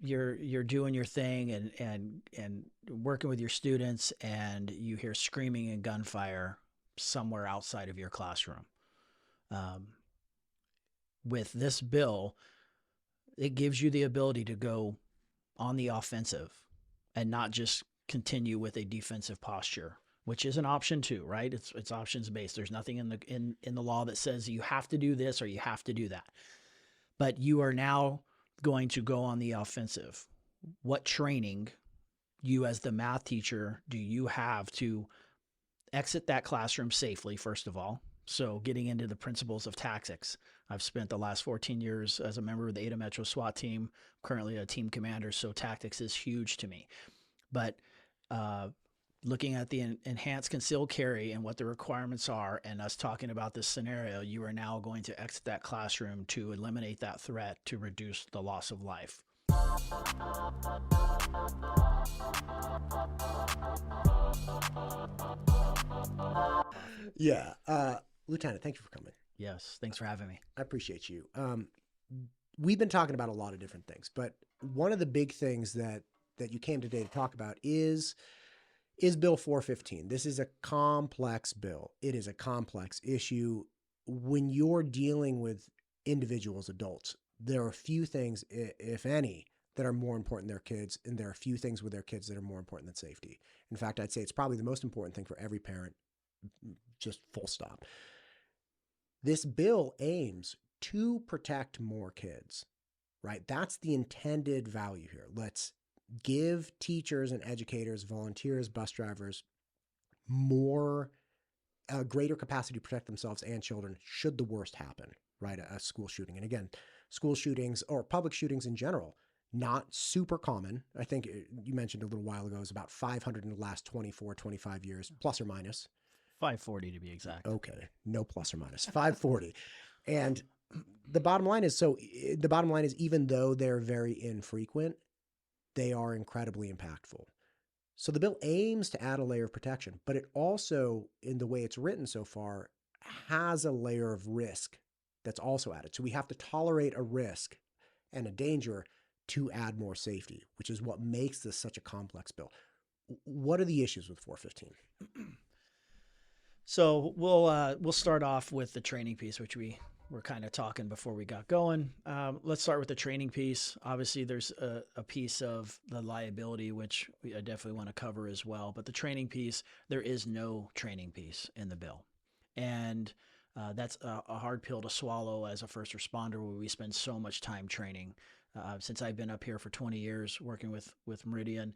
you're doing your thing and working with your students, and you hear screaming and gunfire somewhere outside of your classroom. Um, with this bill, it gives you the ability to go on the offensive and not just continue with a defensive posture, which is an option too, right? It's options based. There's nothing in the law that says you have to do this or you have to do that. But you are now going to go on the offensive. What training, you as the math teacher, do you have to exit that classroom safely, first of all? So getting into the principles of tactics. I've spent the last 14 years as a member of the Ada Metro SWAT team, currently a team commander, so tactics is huge to me. But looking at the enhanced concealed carry and what the requirements are, and us talking about this scenario, you are now going to exit that classroom to eliminate that threat to reduce the loss of life. Yeah. Lieutenant, thank you for coming. Yes, thanks for having me. I appreciate you. We've been talking about a lot of different things, but one of the big things that you came today to talk about is Bill 415. This is a complex bill. It is a complex issue. When you're dealing with individuals, adults, there are few things, if any, that are more important than their kids, and there are few things with their kids that are more important than safety. In fact, I'd say it's probably the most important thing for every parent, just full stop. This bill aims to protect more kids, right? That's the intended value here. Let's give teachers and educators, volunteers, bus drivers greater capacity to protect themselves and children should the worst happen, right? A school shooting. And again, school shootings or public shootings in general, not super common. I think you mentioned a little while ago, it was about 500 in the last 24, 25 years, plus or minus. 540 to be exact. Okay. No plus or minus. 540. And the bottom line is, even though they're very infrequent, they are incredibly impactful. So the bill aims to add a layer of protection, but it also, in the way it's written so far, has a layer of risk that's also added. So we have to tolerate a risk and a danger to add more safety, which is what makes this such a complex bill. What are the issues with 415? So we'll start off with the training piece, which we were kind of talking before we got going. Let's start with the training piece. Obviously, there's a piece of the liability, which I definitely want to cover as well. But the training piece, there is no training piece in the bill. And that's a hard pill to swallow as a first responder, where we spend so much time training. Since I've been up here for 20 years working with Meridian,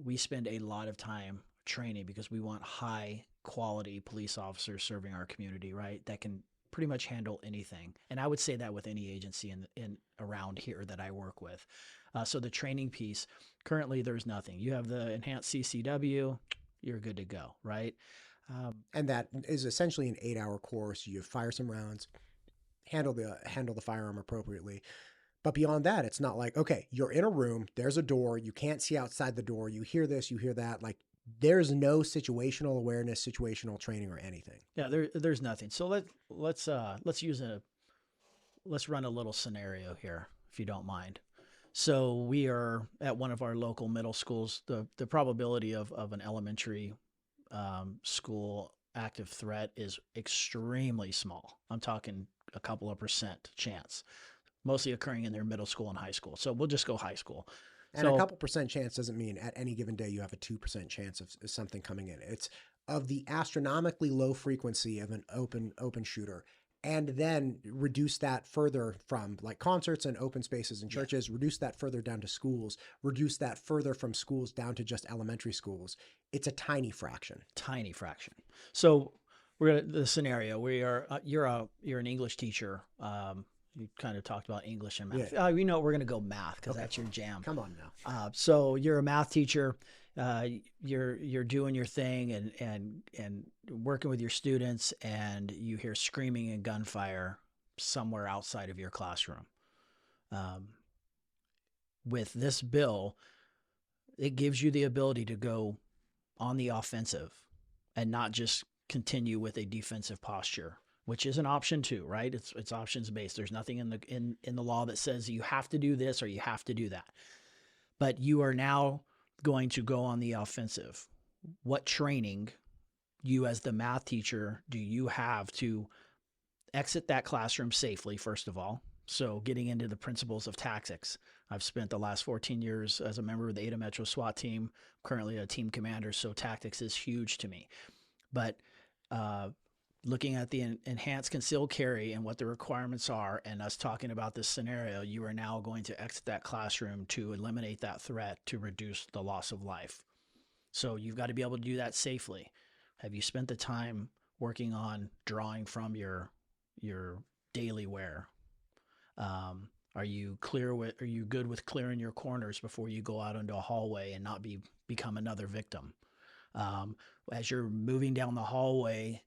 we spend a lot of time training because we want high quality police officers serving our community, right? That can pretty much handle anything. And I would say that with any agency in around here that I work with. So the training piece, currently there's nothing. You have the enhanced CCW, you're good to go, right? And that is essentially an 8-hour course. You fire some rounds, handle the firearm appropriately. But beyond that, it's not like, okay, you're in a room, there's a door, you can't see outside the door, you hear this, you hear that. Like, there's no situational awareness, situational training, or anything. Yeah, there's nothing. So let's run a little scenario here, if you don't mind. So we are at one of our local middle schools. The probability of an elementary school active threat is extremely small. I'm talking a couple of percent chance, mostly occurring in their middle school and high school. So we'll just go high school. And a couple percent chance doesn't mean at any given day you have a 2% chance of something coming in. It's of the astronomically low frequency of an open shooter. And then reduce that further from like concerts and open spaces and churches, reduce that further down to schools, reduce that further from schools down to just elementary schools. It's a tiny fraction. Tiny fraction. So we're at the scenario where you're an English teacher. You kind of talked about English and math. Yeah. We're going to go math because that's your jam. Come on now. So you're a math teacher. You're doing your thing and working with your students, and you hear screaming and gunfire somewhere outside of your classroom. With this bill, it gives you the ability to go on the offensive and not just continue with a defensive posture, which is an option too, right? It's options based. There's nothing in the law that says you have to do this or you have to do that. But you are now going to go on the offensive. What training, you as the math teacher, do you have to exit that classroom safely, first of all? So getting into the principles of tactics. I've spent the last 14 years as a member of the Ada Metro SWAT team, currently a team commander, so tactics is huge to me. But looking at the enhanced concealed carry and what the requirements are, and us talking about this scenario, you are now going to exit that classroom to eliminate that threat to reduce the loss of life. So you've got to be able to do that safely. Have you spent the time working on drawing from your daily wear? Are you good with clearing your corners before you go out into a hallway and not become another victim? As you're moving down the hallway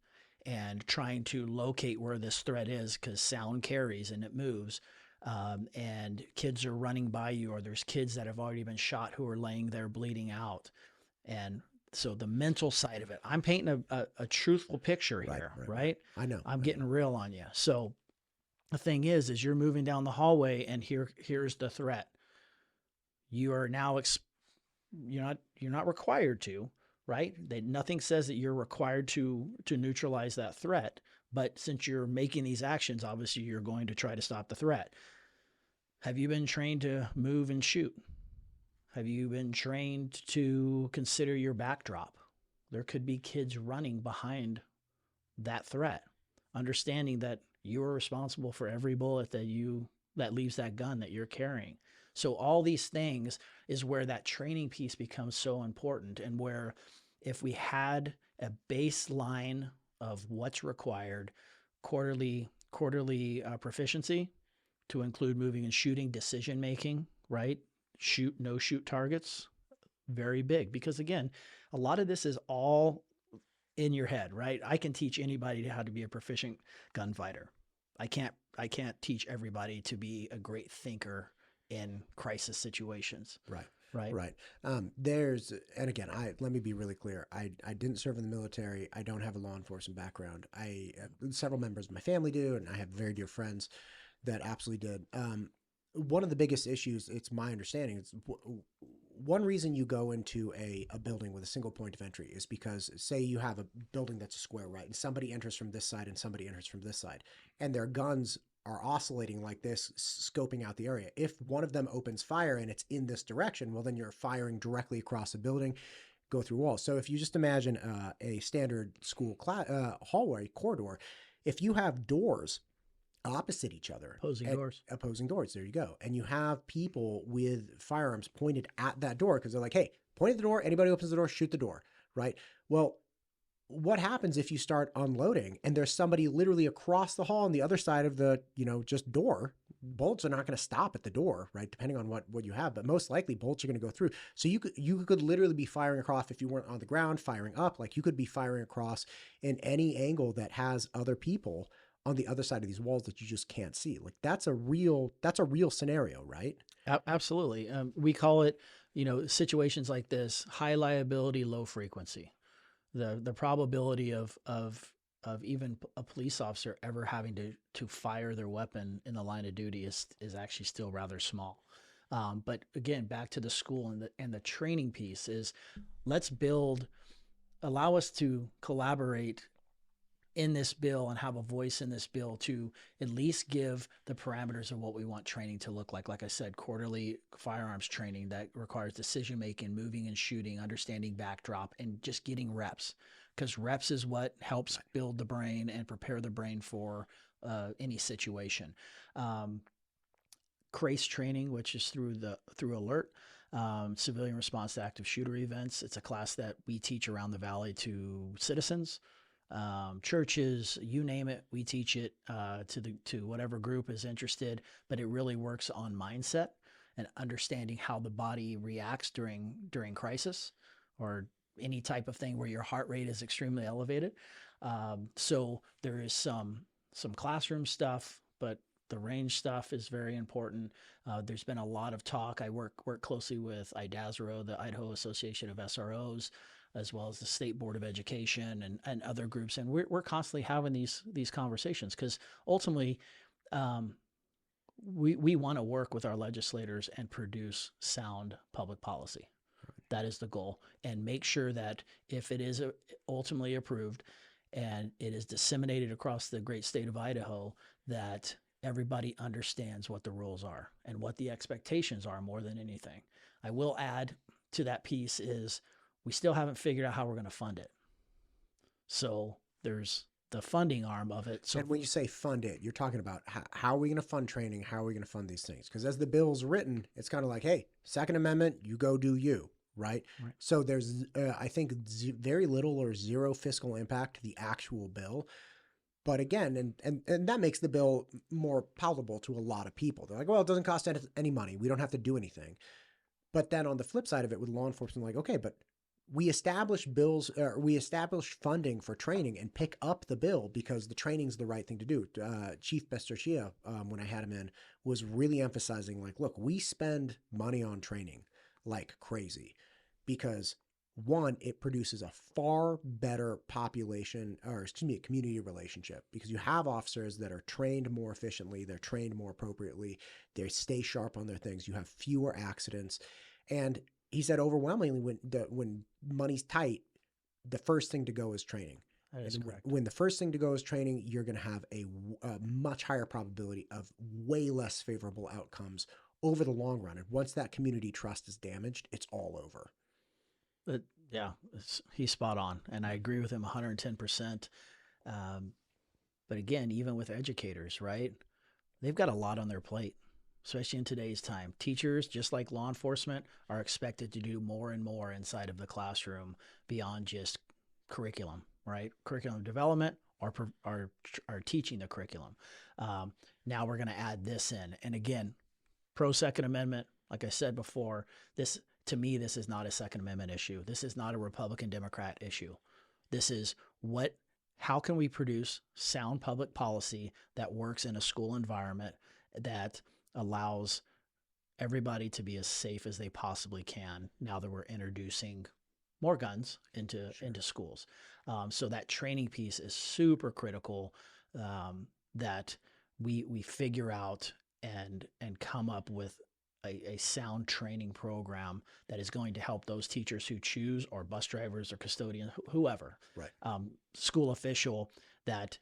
and trying to locate where this threat is, because sound carries and it moves, and kids are running by you, or there's kids that have already been shot who are laying there bleeding out. And so the mental side of it, I'm painting a truthful picture here, right? I know. I'm getting real on you. So the thing is you're moving down the hallway and here's the threat. You are now, you're not required to, right? Nothing says that you're required to neutralize that threat. But since you're making these actions, obviously you're going to try to stop the threat. Have you been trained to move and shoot? Have you been trained to consider your backdrop? There could be kids running behind that threat, understanding that you are responsible for every bullet that leaves that gun that you're carrying. So all these things is where that training piece becomes so important, and where if we had a baseline of what's required, quarterly proficiency to include moving and shooting, decision making, right? Shoot, no shoot targets, very big, because again, a lot of this is all in your head, right? I can teach anybody how to be a proficient gunfighter. I can't teach everybody to be a great thinker in crisis situations. Right. Right. And again, let me be really clear. I didn't serve in the military. I don't have a law enforcement background. Several members of my family do, and I have very dear friends that absolutely did. One of the biggest issues, it's my understanding, is one reason you go into a building with a single point of entry is because, say you have a building that's a square, right? And somebody enters from this side and somebody enters from this side, and their guns are oscillating like this, scoping out the area. If one of them opens fire and it's in this direction, well, then you're firing directly across the building, go through walls. So if you just imagine a standard school hallway corridor, if you have doors opposite each other, opposing doors, there you go, and you have people with firearms pointed at that door because they're like, hey, point at the door, anybody opens the door, shoot the door, right? Well, what happens if you start unloading and there's somebody literally across the hall on the other side of the just door? Bullets are not going to stop at the door, right? Depending on what you have, but most likely bullets are going to go through. So you could literally be firing across, if you weren't on the ground, firing up, like you could be firing across in any angle that has other people on the other side of these walls that you just can't see. Like that's a real scenario, right? Absolutely. We call it, situations like this, high liability, low frequency. The probability of even a police officer ever having to fire their weapon in the line of duty is actually still rather small. But again, back to the school and the training piece is, allow us to collaborate in this bill and have a voice in this bill to at least give the parameters of what we want training to look like. Like I said, quarterly firearms training that requires decision-making, moving and shooting, understanding backdrop, and just getting reps, because reps is what helps build the brain and prepare the brain for any situation. CRACE training, which is through alert, civilian response to active shooter events. It's a class that we teach around the valley to citizens, churches, you name it, we teach it to whatever group is interested. But it really works on mindset and understanding how the body reacts during crisis or any type of thing where your heart rate is extremely elevated. So there is some classroom stuff, but the range stuff is very important. There's been a lot of talk. I work closely with IDASRO, the Idaho Association of SROs. as well as the State Board of Education and other groups. And we're constantly having these conversations because ultimately, we want to work with our legislators and produce sound public policy. That is the goal, and make sure that if it is ultimately approved and it is disseminated across the great state of Idaho, that everybody understands what the rules are and what the expectations are more than anything. I will add to that piece is we still haven't figured out how we're going to fund it. So there's the funding arm of it. So and when you say fund it, you're talking about how are we going to fund training? How are we going to fund these things? Because as the bill's written, it's kind of like, hey, Second Amendment, you go do you. Right? So there's, I think, very little or zero fiscal impact to the actual bill. But again, and that makes the bill more palatable to a lot of people. They're like, well, it doesn't cost any money. We don't have to do anything. But then on the flip side of it with law enforcement, like, okay, but we establish funding for training and pick up the bill because the training's the right thing to do. Chief Besterchia, when I had him in, was really emphasizing like, look, we spend money on training like crazy. Because one, it produces a far better community relationship because you have officers that are trained more efficiently, they're trained more appropriately, they stay sharp on their things, you have fewer accidents. And he said overwhelmingly when money's tight, the first thing to go is training. That is correct. When the first thing to go is training, you're going to have a much higher probability of way less favorable outcomes over the long run. And once that community trust is damaged, it's all over. But yeah, he's spot on. And I agree with him 110%. But again, even with educators, right? They've got a lot on their plate, especially in today's time. Teachers, just like law enforcement, are expected to do more and more inside of the classroom beyond just curriculum, right? Curriculum development or teaching the curriculum. Now we're going to add this in. And again, pro Second Amendment, like I said before, to me, this is not a Second Amendment issue. This is not a Republican Democrat issue. This is how can we produce sound public policy that works in a school environment that allows everybody to be as safe as they possibly can now that we're introducing more guns into schools. So that training piece is super critical, that we figure out and come up with a sound training program that is going to help those teachers who choose, or bus drivers or custodians, whoever, right. School official, that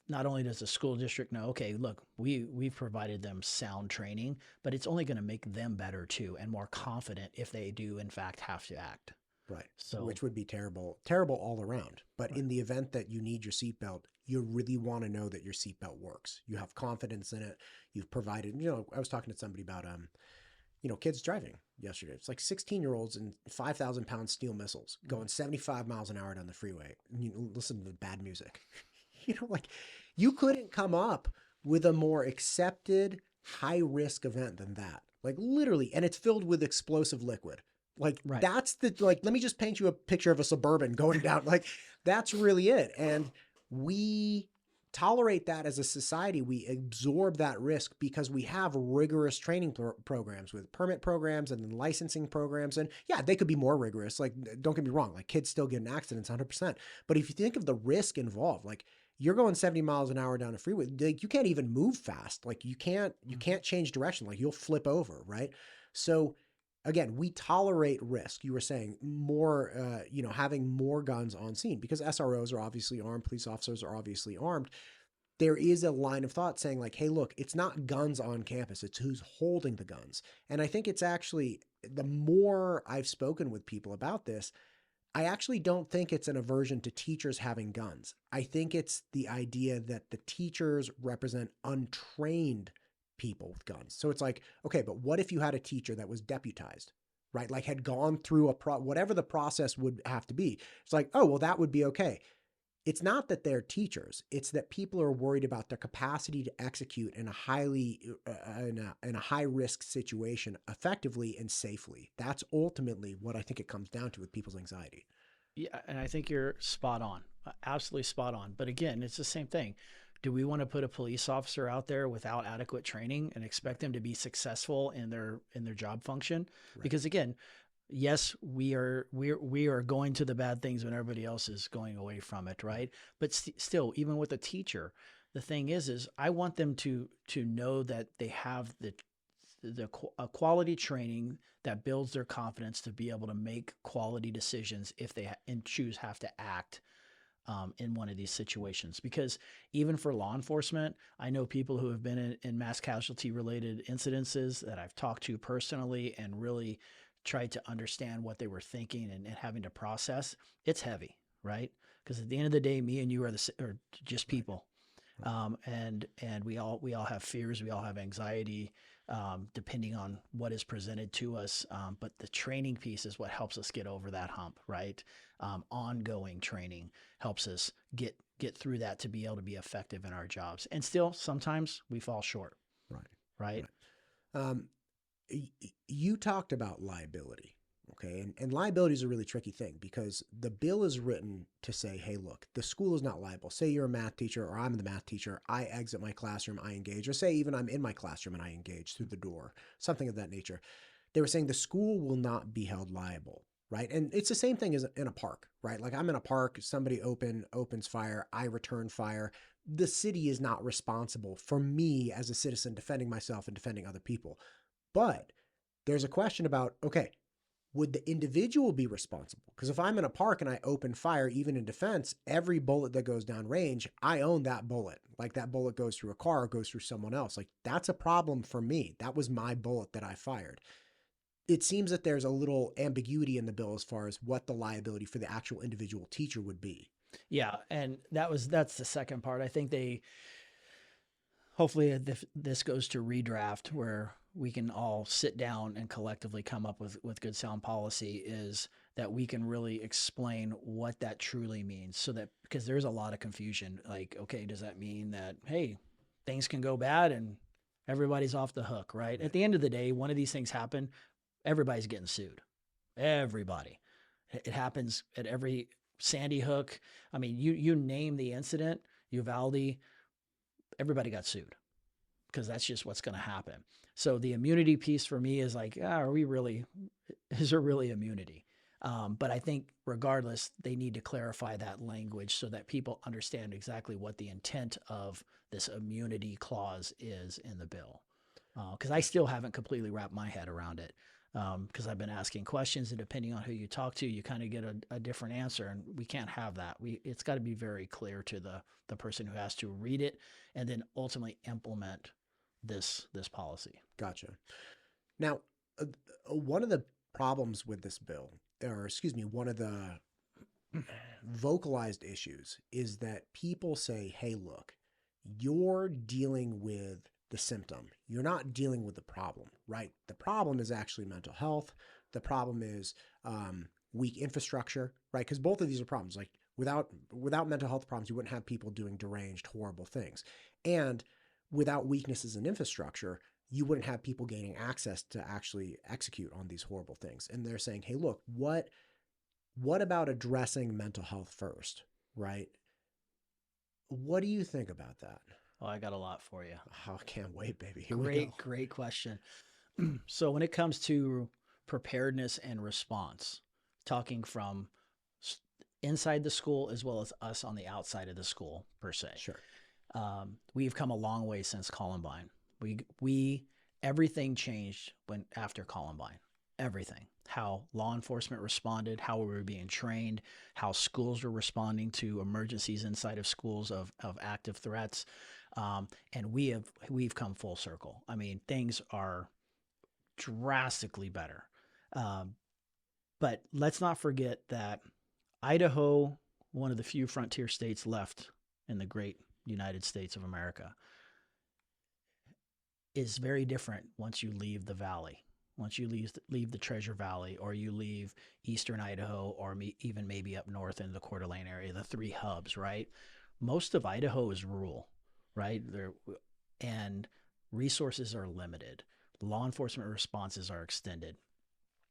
not only does the school district know, okay, look, we've provided them sound training, but it's only going to make them better too and more confident if they do in fact have to act. Right. So, which would be terrible all around. But right. In the event that you need your seatbelt, you really want to know that your seatbelt works. You have confidence in it. You've provided, I was talking to somebody about, kids driving yesterday. It's like 16-year-olds and 5,000-pound steel missiles going 75 miles an hour down the freeway. And you listen to the bad music. You couldn't come up with a more accepted high-risk event than that. Like literally, and it's filled with explosive liquid. Like right. That's let me just paint you a picture of a Suburban going down. Like that's really it. And we tolerate that as a society. We absorb that risk because we have rigorous training programs with permit programs and then licensing programs. And yeah, they could be more rigorous. Like, don't get me wrong. Like kids still get in accidents 100%. But if you think of the risk involved, like you're going 70 miles an hour down a freeway, like you can't even move fast. Like you can't change direction. Like you'll flip over. Right. So again, we tolerate risk. You were saying more, having more guns on scene because SROs are obviously armed. Police officers are obviously armed. There is a line of thought saying like, hey, look, it's not guns on campus. It's who's holding the guns. And I think it's actually, the more I've spoken with people about this, I actually don't think it's an aversion to teachers having guns. I think it's the idea that the teachers represent untrained people with guns. So it's like, okay, but what if you had a teacher that was deputized, right? Like had gone through whatever the process would have to be. It's like, oh, well, that would be okay. It's not that they're teachers. It's that people are worried about their capacity to execute in a high risk situation effectively and safely. That's ultimately what I think it comes down to with people's anxiety. Yeah. And I think you're spot on, absolutely spot on. But again, it's the same thing. Do we want to put a police officer out there without adequate training and expect them to be successful in their job function? Right. Because again, Yes, we are going to the bad things when everybody else is going away from it, right? But still, even with a teacher, the thing is I want them to know that they have a quality training that builds their confidence to be able to make quality decisions if they and choose have to act in one of these situations. Because even for law enforcement, I know people who have been in mass casualty related incidences that I've talked to personally and really tried to understand what they were thinking and having to process. It's heavy, right? Because at the end of the day, me and you are just Right. people. Right. And we all have fears, we all have anxiety, depending on what is presented to us. But the training piece is what helps us get over that hump, right? Ongoing training helps us get through that to be able to be effective in our jobs. And still, sometimes we fall short, Right. right? Right. Um, you talked about liability. Okay. And liability is a really tricky thing because the bill is written to say, hey, look, the school is not liable. Say you're a math teacher or I'm the math teacher. I exit my classroom, I engage, or say even I'm in my classroom and I engage through the door, something of that nature. They were saying the school will not be held liable. Right. And it's the same thing as in a park, right? Like I'm in a park, somebody opens fire, I return fire. The city is not responsible for me as a citizen defending myself and defending other people. But there's a question about, okay, would the individual be responsible? Because if I'm in a park and I open fire, even in defense, every bullet that goes down range, I own that bullet. Like that bullet goes through a car or goes through someone else. Like that's a problem for me. That was my bullet that I fired. It seems that there's a little ambiguity in the bill as far as what the liability for the actual individual teacher would be. Yeah, and that's the second part. I think they hopefully this goes to redraft where we can all sit down and collectively come up with good sound policy is that we can really explain what that truly means so that because there's a lot of confusion like okay does that mean that hey things can go bad and everybody's off the hook right at Right. the end of the day one of these things happen everybody's getting sued everybody it happens at every Sandy Hook. I mean you name the incident Uvalde everybody got sued because that's just what's going to happen. So the immunity piece for me is like, are we really, is there really immunity? But I think regardless, they need to clarify that language so that people understand exactly what the intent of this immunity clause is in the bill. Because I Gotcha. still haven't completely wrapped my head around it. Because I've been asking questions, and depending on who you talk to, you kind of get a different answer, and we can't have that. It's got to be very clear to the person who has to read it and then ultimately implement this policy. Gotcha. Now, uh, one of the problems with this bill, or excuse me, one of the vocalized issues is that people say, hey, look, you're dealing with the symptom. You're not dealing with the problem, right? The problem is actually mental health. The problem is weak infrastructure, right? Because both of these are problems. Like without mental health problems, you wouldn't have people doing deranged, horrible things. And without weaknesses in infrastructure, you wouldn't have people gaining access to actually execute on these horrible things. And they're saying, hey, look, what about addressing mental health first, right? What do you think about that? Oh, I got a lot for you. Oh, I can't wait, baby. Here we go. Great question. So when it comes to preparedness and response, talking from inside the school as well as us on the outside of the school per se, Sure. we've come a long way since Columbine. We everything changed when after Columbine. Everything. How law enforcement responded, how we were being trained, how schools were responding to emergencies inside of schools of active threats, and we've come full circle. I mean, things are drastically better. Um, but let's not forget that Idaho, one of the few frontier states left in the great United States of America, is very different once you leave the valley. Once you leave the Treasure Valley, or you leave eastern Idaho, or even maybe up north in the Coeur d'Alene area, the three hubs, right? Most of Idaho is rural, right? And resources are limited. Law enforcement responses are extended.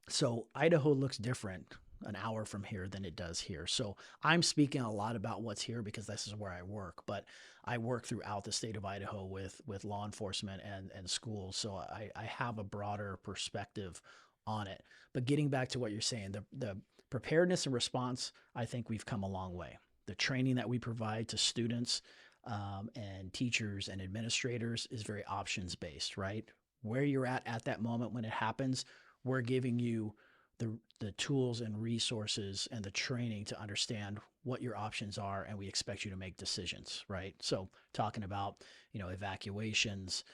So Idaho looks different an hour from here than it does here. So I'm speaking a lot about what's here because this is where I work, but I work throughout the state of Idaho with law enforcement and schools. So I have a broader perspective on it. But getting back to what you're saying, the preparedness and response, I think we've come a long way. The training that we provide to students and teachers and administrators is very options based, right? Where you're at that moment when it happens, we're giving you the tools and resources and the training to understand what your options are, and we expect you to make decisions, right? So talking about, evacuations,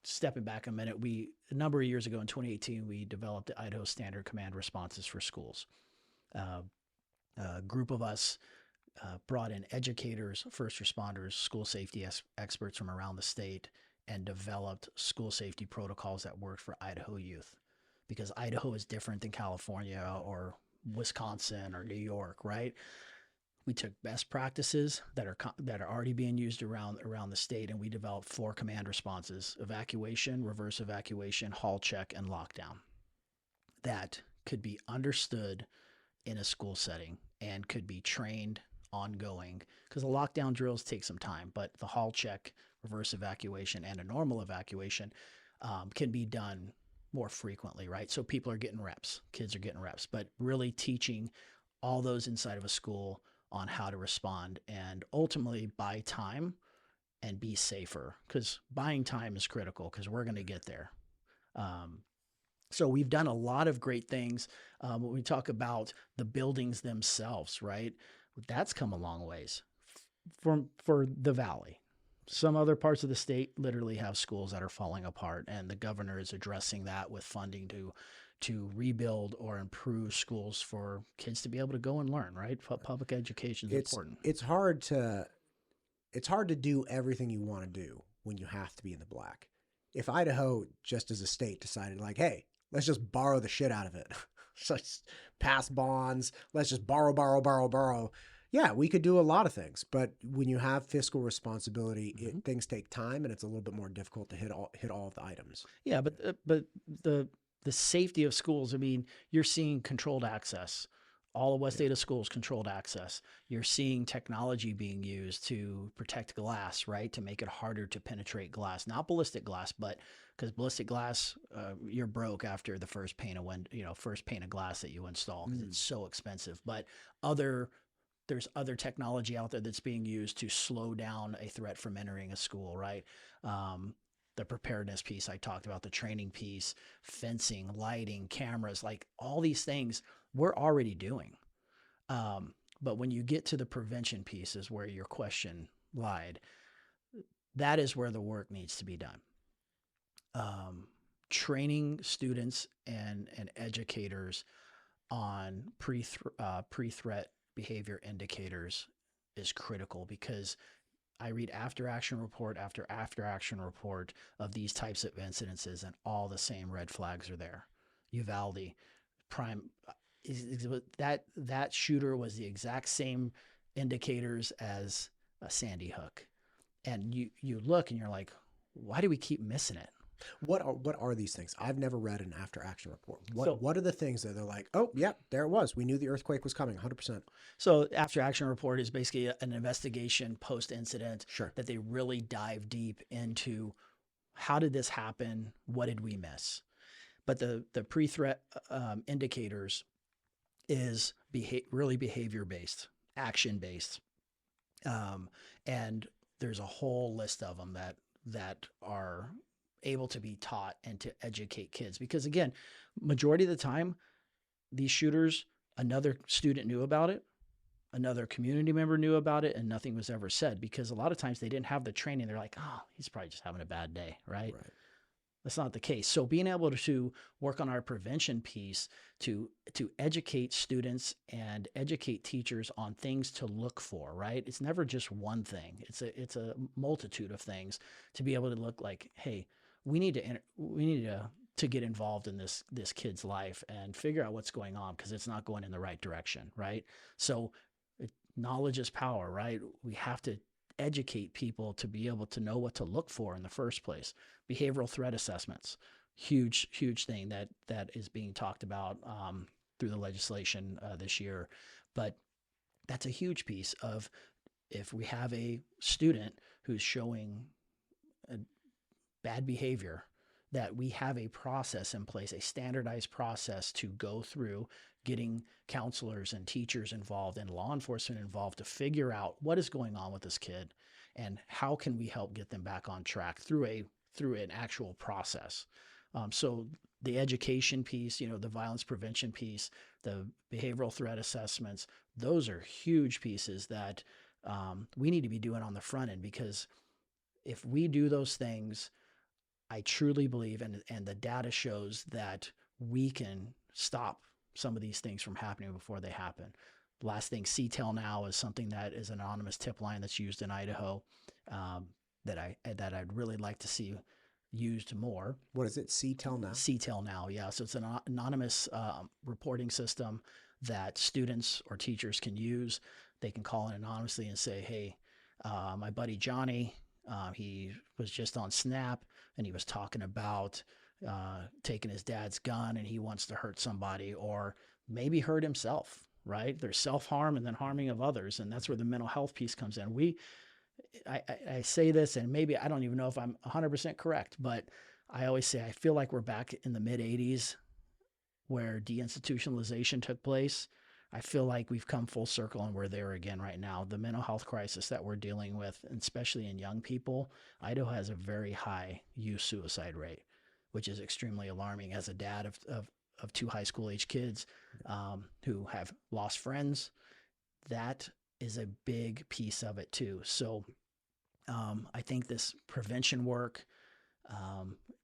stepping back a minute, a number of years ago in 2018, we developed the Idaho Standard Command Responses for Schools. A group of us brought in educators, first responders, school safety experts from around the state, and developed school safety protocols that worked for Idaho youth. Because Idaho is different than California or Wisconsin or New York, right? We took best practices that are already being used around the state, and we developed 4 command responses: evacuation, reverse evacuation, hall check, and lockdown, that could be understood in a school setting and could be trained ongoing, because the lockdown drills take some time, but the hall check, reverse evacuation, and a normal evacuation can be done more frequently, right? So people are getting reps, kids are getting reps, but really teaching all those inside of a school on how to respond and ultimately buy time and be safer, because buying time is critical, because we're going to get there. So we've done a lot of great things. When we talk about the buildings themselves, right? That's come a long ways for the valley. Some other parts of the state literally have schools that are falling apart, and the governor is addressing that with funding to rebuild or improve schools for kids to be able to go and learn, right? Public education is important. It's hard to do everything you want to do when you have to be in the black. If Idaho, just as a state, decided like, hey, let's just borrow the shit out of it. Let's pass bonds. Let's just borrow. Yeah, we could do a lot of things, but when you have fiscal responsibility, things take time, and it's a little bit more difficult to hit all of the items. Yeah, but the safety of schools. I mean, you're seeing controlled access. All of West Ada schools controlled access. You're seeing technology being used to protect glass, right? To make it harder to penetrate glass, not ballistic glass, but because ballistic glass, you're broke after the first pane of glass that you install, because it's so expensive. But there's other technology out there that's being used to slow down a threat from entering a school, right? The preparedness piece I talked about, the training piece, fencing, lighting, cameras, like all these things we're already doing. But when you get to the prevention piece, is where your question lied. That is where the work needs to be done. Training students and educators on pre-threat behavior indicators is critical, because I read after action report after action report of these types of incidences, and all the same red flags are there. Uvalde, prime, that shooter was the exact same indicators as a Sandy Hook. And you look and you're like, why do we keep missing it? What are these things? I've never read an after action report. What are the things that they're like, oh, yeah, there it was. We knew the earthquake was coming 100%. So after action report is basically an investigation post incident. Sure. That they really dive deep into how did this happen? What did we miss? But the pre-threat indicators is really behavior-based, action-based. And there's a whole list of them that are able to be taught and to educate kids. Because again, majority of the time, these shooters, another student knew about it, another community member knew about it, and nothing was ever said, because a lot of times they didn't have the training. They're like, oh, he's probably just having a bad day, right? That's not the case. So being able to work on our prevention piece to educate students and educate teachers on things to look for, right? It's never just one thing. It's a multitude of things to be able to look like, hey, we need to get involved in this kid's life and figure out what's going on, because it's not going in the right direction, right? So knowledge is power, right? We have to educate people to be able to know what to look for in the first place. Behavioral threat assessments, huge thing that is being talked about through the legislation this year. But that's a huge piece of, if we have a student who's showing a bad behavior, that we have a process in place, a standardized process to go through, getting counselors and teachers involved and law enforcement involved to figure out what is going on with this kid and how can we help get them back on track through an actual process. So the education piece, the violence prevention piece, the behavioral threat assessments, those are huge pieces that we need to be doing on the front end, because if we do those things, I truly believe, and the data shows that we can stop some of these things from happening before they happen. Last thing, CTEL Now is something that is an anonymous tip line that's used in Idaho, that I'd really like to see used more. What is it? CTEL Now? CTEL Now, yeah. So it's an anonymous reporting system that students or teachers can use. They can call in anonymously and say, hey, my buddy Johnny, he was just on Snap and he was talking about taking his dad's gun and he wants to hurt somebody, or maybe hurt himself, right? There's self-harm and then harming of others. And that's where the mental health piece comes in. I say this, and maybe I don't even know if I'm 100% correct, but I always say I feel like we're back in the mid-'80s where deinstitutionalization took place. I feel like we've come full circle and we're there again right now. The mental health crisis that we're dealing with, and especially in young people, Idaho has a very high youth suicide rate, which is extremely alarming. As a dad of two high school age kids who have lost friends, that is a big piece of it too. So I think this prevention work,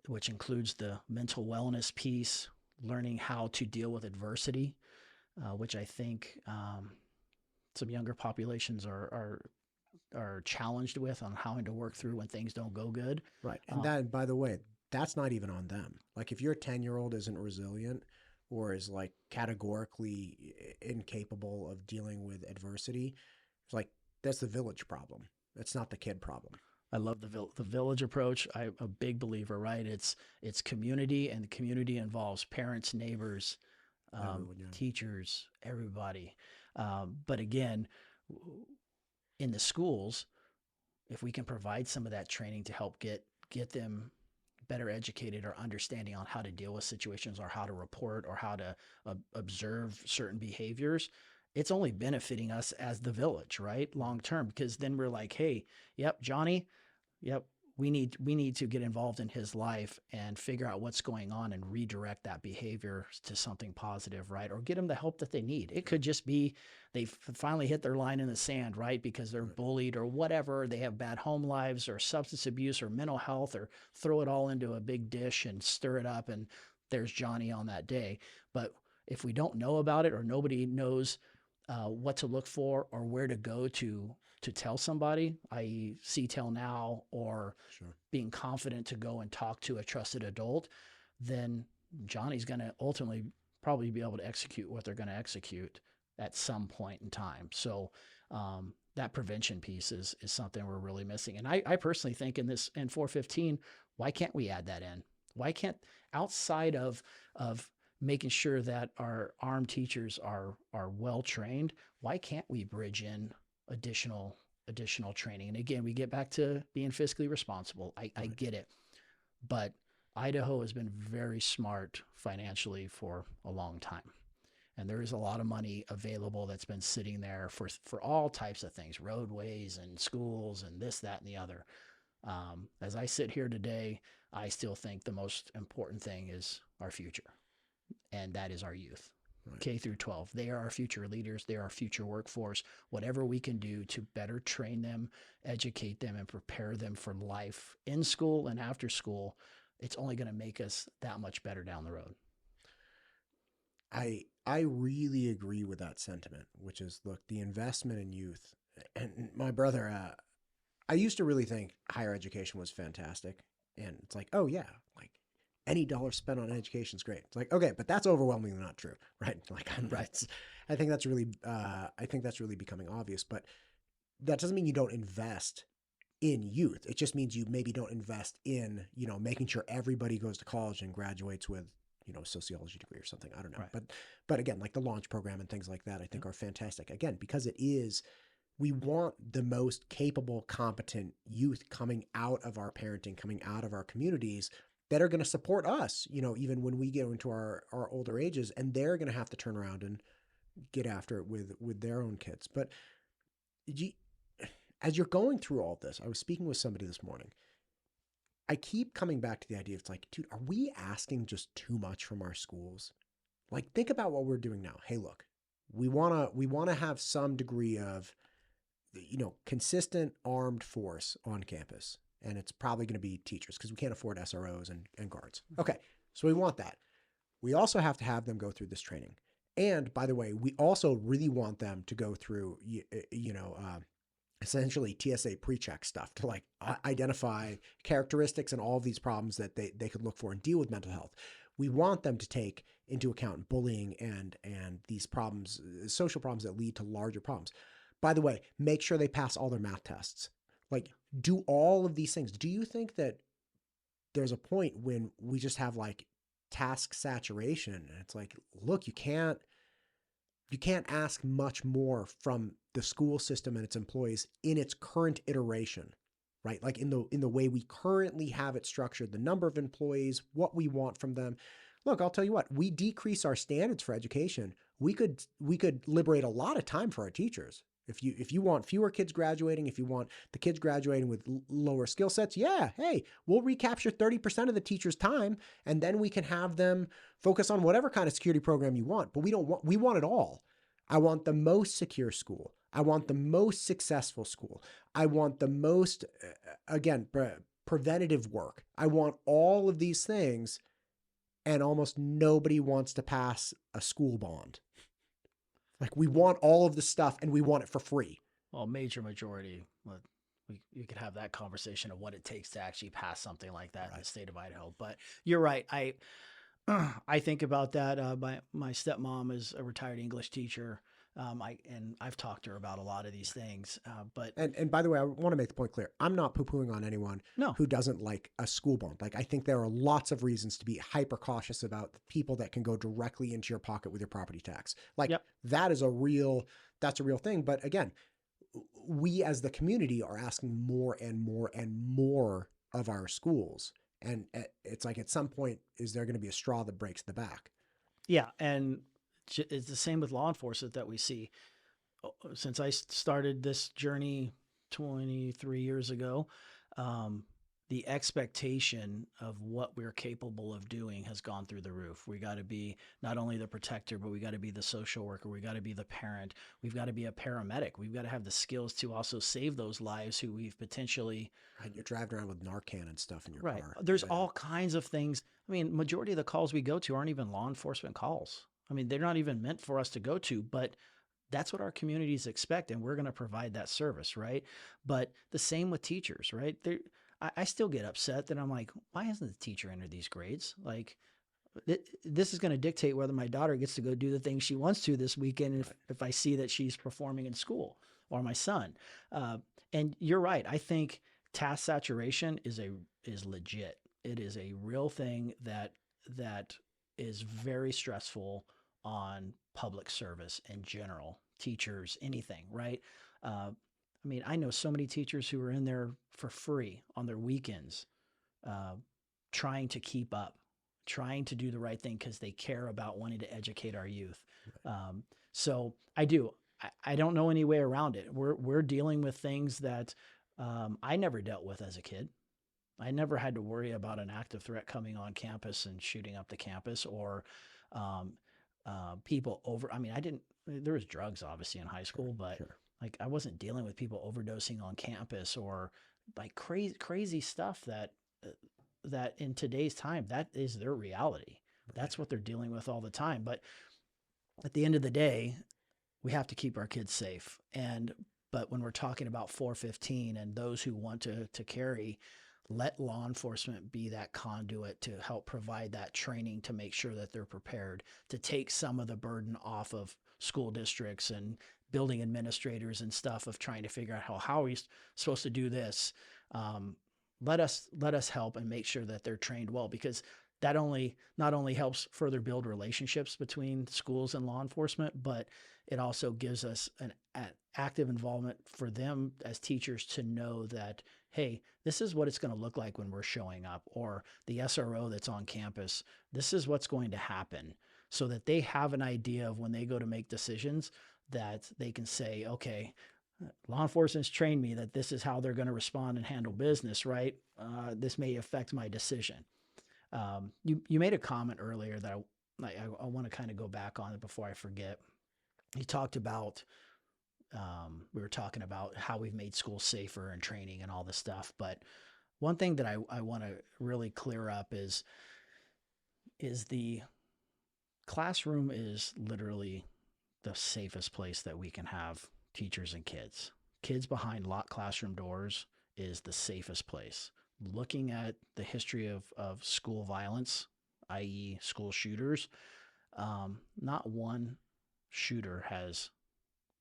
which includes the mental wellness piece, learning how to deal with adversity, which I think some younger populations are challenged with on how to work through when things don't go good. Right. And that, by the way, that's not even on them. Like if your 10-year-old isn't resilient or is like categorically incapable of dealing with adversity, it's like that's the village problem. It's not the kid problem. I love the village approach. I'm a big believer, right? It's community, and the community involves parents, neighbors, teachers, everybody. But again, in the schools, if we can provide some of that training to help get them better educated or understanding on how to deal with situations or how to report or how to observe certain behaviors, it's only benefiting us as the village, right? Long term, because then we're like, hey, yep, Johnny, yep, we need to get involved in his life and figure out what's going on and redirect that behavior to something positive, right? Or get them the help that they need. It could just be they finally hit their line in the sand, right? Because they're bullied or whatever. They have bad home lives or substance abuse or mental health, or throw it all into a big dish and stir it up, and there's Johnny on that day. But if we don't know about it, or nobody knows what to look for or where to go to tell somebody, i.e. CTEL Now, or being confident to go and talk to a trusted adult, then Johnny's going to ultimately probably be able to execute what they're going to execute at some point in time. So that prevention piece is something we're really missing. And I personally think in 415, why can't we add that in? Why can't, outside of making sure that our armed teachers are well trained, why can't we bridge in additional training? And again, we get back to being fiscally responsible. I get it, but Idaho has been very smart financially for a long time, and there is a lot of money available that's been sitting there for all types of things, roadways and schools and this, that, and the other. As I sit here today, I still think the most important thing is our future, and that is our youth. Right. K through 12. They are our future leaders. They are our future workforce. Whatever we can do to better train them, educate them, and prepare them for life in school and after school, it's only going to make us that much better down the road. I really agree with that sentiment, which is, look, the investment in youth. And my brother, I used to really think higher education was fantastic. And it's like, oh yeah, like any dollar spent on education is great. It's like, okay, but that's overwhelmingly not true, right? Like, I think that's really becoming obvious. But that doesn't mean you don't invest in youth. It just means you maybe don't invest in, making sure everybody goes to college and graduates with, a sociology degree or something. I don't know. Right. But again, like the launch program and things like that, I think are fantastic. Again, because we want the most capable, competent youth coming out of our parenting, coming out of our communities that are going to support us, even when we get into our older ages, and they're going to have to turn around and get after it with their own kids. But as you're going through all this, I was speaking with somebody this morning. I keep coming back to the idea. It's like, dude, are we asking just too much from our schools? Like, think about what we're doing now. Hey, look, we want to have some degree of, consistent armed force on campus. And it's probably going to be teachers because we can't afford SROs and guards. Okay. So we want that. We also have to have them go through this training. And by the way, we also really want them to go through, essentially TSA pre-check stuff to like identify characteristics and all of these problems that they could look for and deal with mental health. We want them to take into account bullying and these problems, social problems that lead to larger problems. By the way, make sure they pass all their math tests. Like, do all of these things. Do you think that there's a point when we just have like task saturation? And it's like, look, you can't ask much more from the school system and its employees in its current iteration, right? Like in the way we currently have it structured, the number of employees, what we want from them. Look, I'll tell you what, we decrease our standards for education. We could liberate a lot of time for our teachers. If you want fewer kids graduating, if you want the kids graduating with lower skill sets, yeah, hey, we'll recapture 30% of the teacher's time, and then we can have them focus on whatever kind of security program you want. But we want it all. I want the most secure school. I want the most successful school. I want the most, preventative work. I want all of these things, and almost nobody wants to pass a school bond. Like, we want all of the stuff and we want it for free. Well, major majority, you could have that conversation of what it takes to actually pass something like that in the state of Idaho. But you're right. I think about that. My stepmom is a retired English teacher. I've talked to her about a lot of these things. And by the way, I want to make the point clear. I'm not poo-pooing on anyone who doesn't like a school bond. Like, I think there are lots of reasons to be hyper cautious about the people that can go directly into your pocket with your property tax. Like, that's a real thing. But again, we as the community are asking more and more and more of our schools. And it's like, at some point, is there going to be a straw that breaks the back? Yeah. And it's the same with law enforcement that we see. Since I started this journey 23 years ago, the expectation of what we're capable of doing has gone through the roof. We got to be not only the protector, but we got to be the social worker. We got to be the parent. We've got to be a paramedic. We've got to have the skills to also save those lives who we've potentially... You're driving around with Narcan and stuff in your car. There's all kinds of things. I mean, majority of the calls we go to aren't even law enforcement calls. I mean, they're not even meant for us to go to, but that's what our communities expect, and we're going to provide that service, right? But the same with teachers, right? I still get upset that I'm like, why hasn't the teacher entered these grades? Like, this is going to dictate whether my daughter gets to go do the things she wants to this weekend if I see that she's performing in school, or my son. And you're right. I think task saturation is legit. It is a real thing that is very stressful on public service in general, teachers, anything, right? I mean, I know so many teachers who are in there for free on their weekends, trying to keep up, trying to do the right thing because they care about wanting to educate our youth. So I don't know any way around it. We're dealing with things that I never dealt with as a kid. I never had to worry about an active threat coming on campus and shooting up the campus, or people over. I mean, there was drugs obviously in high school, but like, I wasn't dealing with people overdosing on campus, or like crazy stuff that in today's time, that is their reality. That's what they're dealing with all the time. But at the end of the day, we have to keep our kids safe. But when we're talking about 415 and those who want to carry, let law enforcement be that conduit to help provide that training to make sure that they're prepared, to take some of the burden off of school districts and building administrators and stuff of trying to figure out how are we supposed to do this. Let us help and make sure that they're trained well, because that not only helps further build relationships between schools and law enforcement, but it also gives us an active involvement for them as teachers to know that, hey, this is what it's going to look like when we're showing up, or the SRO that's on campus, this is what's going to happen, so that they have an idea of when they go to make decisions that they can say, okay, law enforcement's trained me that this is how they're going to respond and handle business, right? This may affect my decision. You made a comment earlier that I want to kind of go back on it before I forget. You talked about we were talking about how we've made schools safer and training and all this stuff. But one thing that I want to really clear up is the classroom is literally the safest place that we can have teachers and kids. Kids behind locked classroom doors is the safest place. Looking at the history of school violence, i.e., school shooters, not one shooter has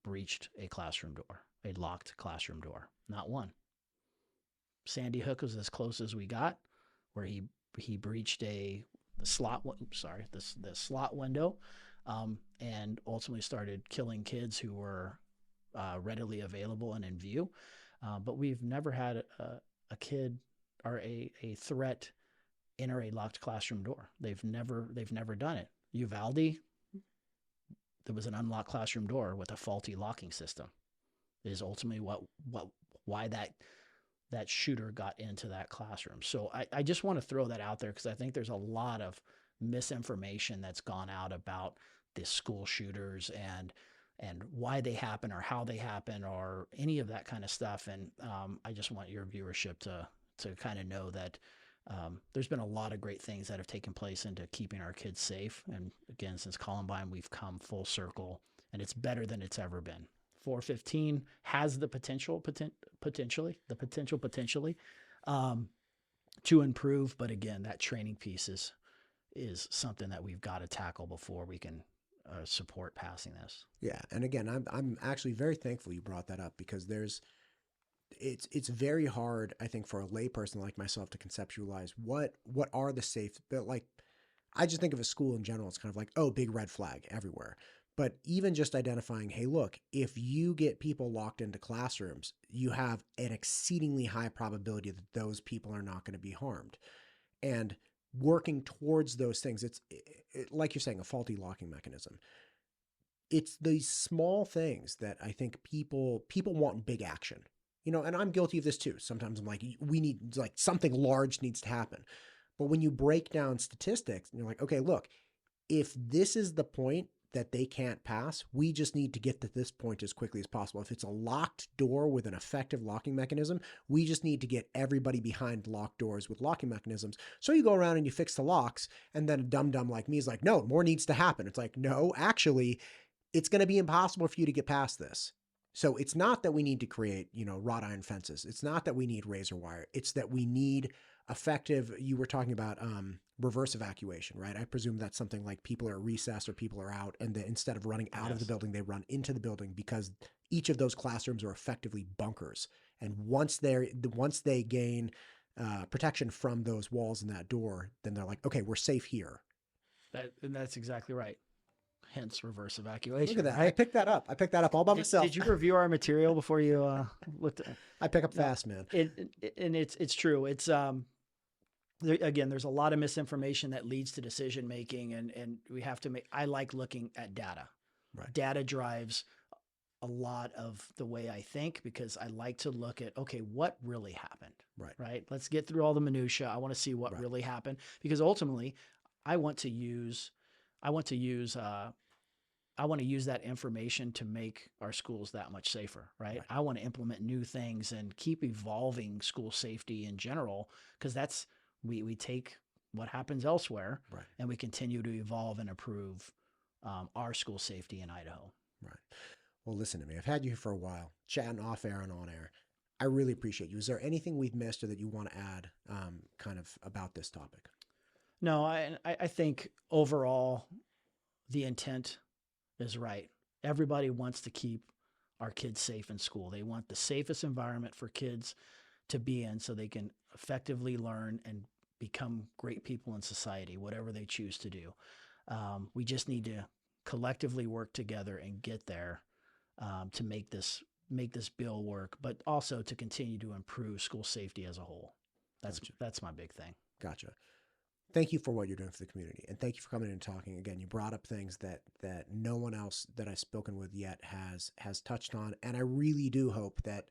breached a classroom door, a locked classroom door. Not one. Sandy Hook was as close as we got, where he breached the slot window, and ultimately started killing kids who were readily available and in view. But we've never had a kid or a threat enter a locked classroom door. They've never done it. Uvalde, there was an unlocked classroom door with a faulty locking system. It is ultimately why that shooter got into that classroom. So I just want to throw that out there, because I think there's a lot of misinformation that's gone out about the school shooters and why they happen or how they happen or any of that kind of stuff. And I just want your viewership to kind of know that there's been a lot of great things that have taken place into keeping our kids safe. And again, since Columbine, we've come full circle, and it's better than it's ever been. 415 has the potentially to improve. But again, that training piece is something that we've got to tackle before we can support passing this. Yeah. And again, I'm actually very thankful you brought that up, because it's very hard, I think, for a layperson like myself to conceptualize what are the safe, but like, I just think of a school in general. It's kind of like, oh, big red flag everywhere. But even just identifying, hey, look, if you get people locked into classrooms, you have an exceedingly high probability that those people are not going to be harmed. And working towards those things, it's like you're saying, a faulty locking mechanism. It's these small things that I think people want big action. And I'm guilty of this too. Sometimes I'm like, we need, like, something large needs to happen. But when you break down statistics and you're like, okay, look, if this is the point that they can't pass, we just need to get to this point as quickly as possible. If it's a locked door with an effective locking mechanism, we just need to get everybody behind locked doors with locking mechanisms. So you go around and you fix the locks, and then a dum-dum like me is like, no, more needs to happen. It's like, no, actually, it's going to be impossible for you to get past this. So it's not that we need to create, wrought iron fences. It's not that we need razor wire. It's that we need effective, you were talking about reverse evacuation, right? I presume that's something like people are at recess or people are out, and instead of running out of the building, they run into the building, because each of those classrooms are effectively bunkers. And once they gain protection from those walls and that door, then they're like, okay, we're safe here. That's exactly right. Hence reverse evacuation. Look at that. Right? I picked that up all by myself. Did you review our material before you looked at it? I pick up fast, man. And it's true. It's again, there's a lot of misinformation that leads to decision making, and we have to I like looking at data. Right. Data drives a lot of the way I think, because I like to look at, okay, what really happened? Right. Let's get through all the minutia. I want to see what really happened, because ultimately I want to use that information to make our schools that much safer, right? I want to implement new things and keep evolving school safety in general, because that's, we take what happens elsewhere and we continue to evolve and improve our school safety in Idaho. Right. Well, listen to me. I've had you here for a while, chatting off air and on air. I really appreciate you. Is there anything we've missed or that you want to add kind of about this topic? No, I think overall the intent is right. Everybody wants to keep our kids safe in school. They want the safest environment for kids to be in, so they can effectively learn and become great people in society, whatever they choose to do. We just need to collectively work together and get there to make this make this bill work, but also to continue to improve school safety as a whole. That's my big thing. Gotcha. Thank you for what you're doing for the community, and thank you for coming in and talking. Again, you brought up things that no one else that I've spoken with yet has touched on, and I really do hope that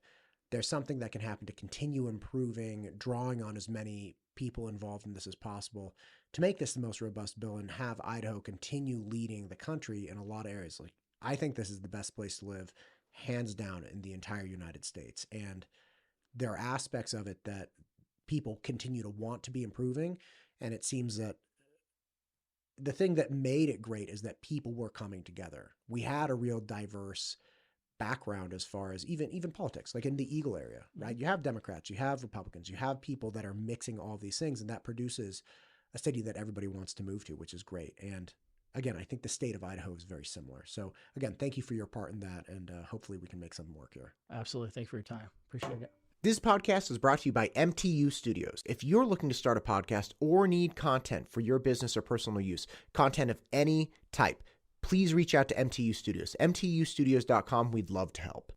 there's something that can happen to continue improving, drawing on as many people involved in this as possible to make this the most robust bill and have Idaho continue leading the country in a lot of areas. Like, I think this is the best place to live, hands down, in the entire United States. And there are aspects of it that people continue to want to be improving. And it seems that the thing that made it great is that people were coming together. We had a real diverse background as far as even politics, like in the Eagle area, right? You have Democrats, you have Republicans, you have people that are mixing all these things, and that produces a city that everybody wants to move to, which is great. And again, I think the state of Idaho is very similar. So again, thank you for your part in that, and hopefully we can make something work here. Absolutely. Thank you for your time. Appreciate it. This podcast is brought to you by MTU Studios. If you're looking to start a podcast or need content for your business or personal use, content of any type, please reach out to MTU Studios, mtustudios.com. We'd love to help.